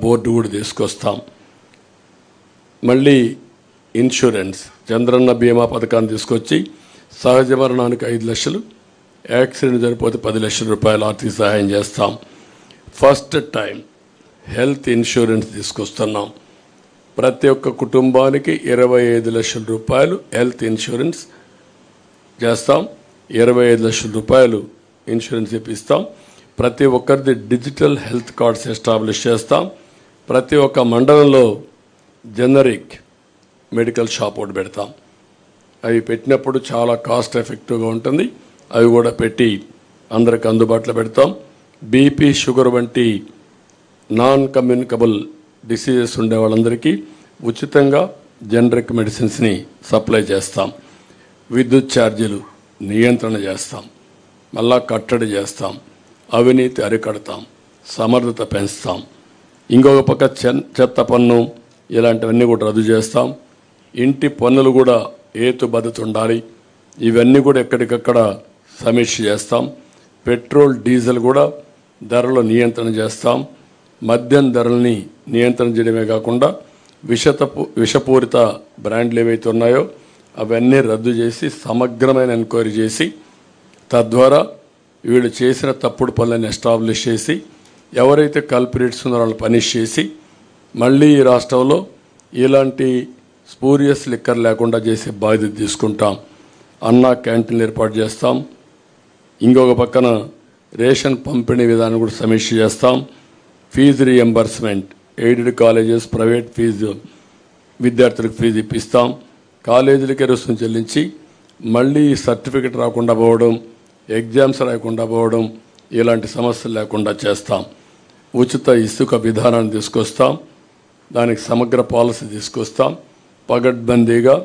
Board కూడా తీసుకొస్తాం. మళ్ళీ ఇన్సూరెన్స్ చంద్రన్న బీమా పథకాన్ని తీసుకొచ్చి సహజ మరణానికి 5 లక్షలు, యాక్సిడెంట్ జరిగిపోతే 10 లక్షల రూపాయలు ఆర్థిక సహాయం చేస్తాం. ఫస్ట్ టైం హెల్త్ ఇన్సూరెన్స్ తీసుకొస్తున్నాం. ప్రతి ఒక్క కుటుంబానికి 25 లక్షల రూపాయలు హెల్త్ ఇన్సూరెన్స్ చేస్తాం. 25 లక్షల రూపాయలు ఇన్సూరెన్స్ ఇప్పిస్తాం. ప్రతి ఒక్కరిది డిజిటల్ హెల్త్ కార్డ్స్ ఎస్టాబ్లిష్ చేస్తాం. ప్రతి ఒక్క మండలంలో జనరిక్ మెడికల్ షాప్ ఒకటి పెడతాం. అవి పెట్టినప్పుడు చాలా కాస్ట్ ఎఫెక్టివ్గా ఉంటుంది. అవి కూడా పెట్టి అందరికి అందుబాటులో పెడతాం. బీపీ, షుగర్ వంటి నాన్ కమ్యూనికబుల్ డిసీజెస్ ఉండే వాళ్ళందరికీ ఉచితంగా జనరిక్ మెడిసిన్స్ని సప్లై చేస్తాం. విద్యుత్ ఛార్జీలు నియంత్రణ చేస్తాం. మళ్ళా కట్టడి చేస్తాం. అవినీతి అరికడతాం. సమర్థత పెంచుతాం. ఇంకొక పక్క చెత్త పన్ను ఇలాంటివన్నీ కూడా రద్దు చేస్తాం. ఇంటి పన్నులు కూడా హేతుబద్ధత ఉండాలి. ఇవన్నీ కూడా ఎక్కడికక్కడ సమీక్ష చేస్తాం. పెట్రోల్, డీజిల్ కూడా ధరల నియంత్రణ చేస్తాం. మద్యం ధరల్ని నియంత్రణ చేయడమే కాకుండా విషపూరిత బ్రాండ్లు ఏవైతే ఉన్నాయో అవన్నీ రద్దు చేసి సమగ్రమైన ఎంక్వైరీ చేసి తద్వారా వీళ్ళు చేసిన తప్పుడు పనులను ఎస్టాబ్లిష్ చేసి ఎవరైతే కల్పరేట్స్ ఉన్నారో వాళ్ళని పనిష్ చేసి మళ్ళీ ఈ రాష్ట్రంలో ఇలాంటి స్పూరియస్ లిక్కర్ లేకుండా చేసే బాధ్యత తీసుకుంటాం. అన్నా క్యాంటీన్లు ఏర్పాటు చేస్తాం. ఇంకొక పక్కన రేషన్ పంపిణీ విధానం కూడా సమీక్ష చేస్తాం. Fee reimbursement, aided colleges, private fee విద్యార్థులకు ఫీజు ఇప్పిస్తాం. కాలేజీలకే రుసుము చెల్లించి మళ్ళీ సర్టిఫికెట్ రాకుండా పోవడం, ఎగ్జామ్స్ రాయకుండా పోవడం ఇలాంటి సమస్యలు లేకుండా చేస్తాం. ఉచిత ఇసుక విధానాన్ని తీసుకొస్తాం. దానికి సమగ్ర పాలసీ తీసుకొస్తాం. పగడ్బందీగా